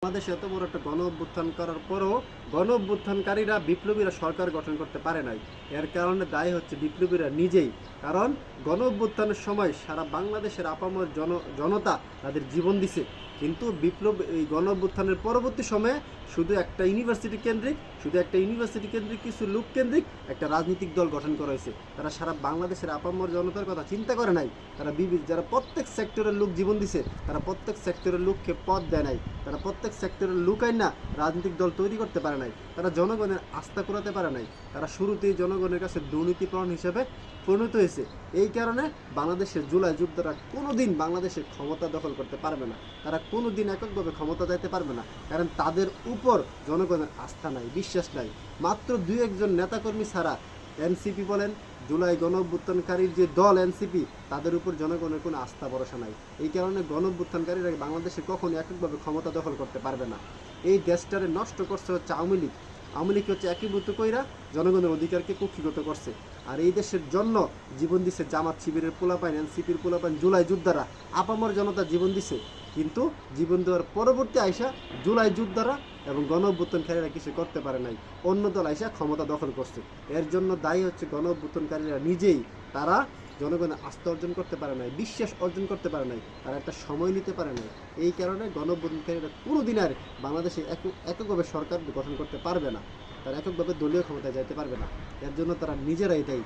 বাংলাদেশে এত বড় একটা গণ অভ্যুত্থান করার পরও গণ অভ্যুত্থানকারীরা বিপ্লবীরা সরকার গঠন করতে পারে নাই। এর কারণে দায়ী হচ্ছে বিপ্লবীরা নিজেই। কারণ গণ অভ্যুত্থানের সময় সারা বাংলাদেশের আপামর জনতা তাদের জীবন দিছে, কিন্তু এই গণ অভ্যুত্থানের পরবর্তী সময়ে শুধু একটা ইউনিভার্সিটি কেন্দ্রিক কিছু লোক কেন্দ্রিক একটা রাজনৈতিক দল গঠন করা হয়েছে। তারা সারা বাংলাদেশের আপামর জনতার কথা চিন্তা করে নাই। তারা যারা প্রত্যেক সেক্টরের লোক জীবন দিছে, তারা প্রত্যেক সেক্টরের লোককে পদ দেয় নাই। তারা প্রত্যেক সেক্টরের লোক আইন না রাজনৈতিক দল তৈরি করতে পারে নাই। তারা জনগণের আস্থা করাতে পারে নাই। তারা শুরুতেই জনগণের কাছে দুর্নীতিপ্রবণ হিসেবে পরিণত হয়েছে। এই কারণে বাংলাদেশের জুলাই যোদ্ধারা কোনোদিন বাংলাদেশের ক্ষমতা দখল করতে পারবে না। তারা কোনোদিন এককভাবে ক্ষমতা যাইতে পারবে না, কারণ তাদের উপর জনগণের আস্থা নাই, বিশ্বাস নাই। মাত্র 2-1 নেতাকর্মী ছাড়া এনসিপি বলেন, জুলাই গণ অভ্যুত্থানকারীর যে দল এনসিপি, তাদের উপর জনগণের কোনো আস্থা ভরসা নাই। এই কারণে গণ অভ্যুত্থানকারীরা বাংলাদেশে কখনো এককভাবে ক্ষমতা দখল করতে পারবে না। এই দেশটারে নষ্ট করছে হচ্ছে আওয়ামী লীগ। আওয়ামী লীগ হচ্ছে একীভূত কইরা জনগণের অধিকারকে কুক্ষিগত করছে। আর এই দেশের জন্য জীবন দিছে জামাত শিবিরের পোলাপাইন, এনসিপির পোলাপাইন, জুলাই যোদ্ধারা, আপামর জনতা জীবন দিছে। কিন্তু জীবন দেওয়ার পরবর্তী আইসা জুলাই যোদ্ধারা এবং গণ অভ্যুত্থানকারীরা কিছু করতে পারে নাই। অন্য দল আইসা ক্ষমতা দখল করছে। এর জন্য দায়ী হচ্ছে গণ অভ্যুত্থানকারীরা নিজেই। তারা জনগণের আস্থা অর্জন করতে পারে নাই, বিশ্বাস অর্জন করতে পারে নাই, তারা একটা সময় নিতে পারে নাই। এই কারণে গণ অভ্যুত্থানকারীরা কোনোদিন আর বাংলাদেশে এককভাবে সরকার গঠন করতে পারবে না। তারা এককভাবে দলীয় ক্ষমতায় যাইতে পারবে না। এর জন্য তারা নিজেরাই দায়ী।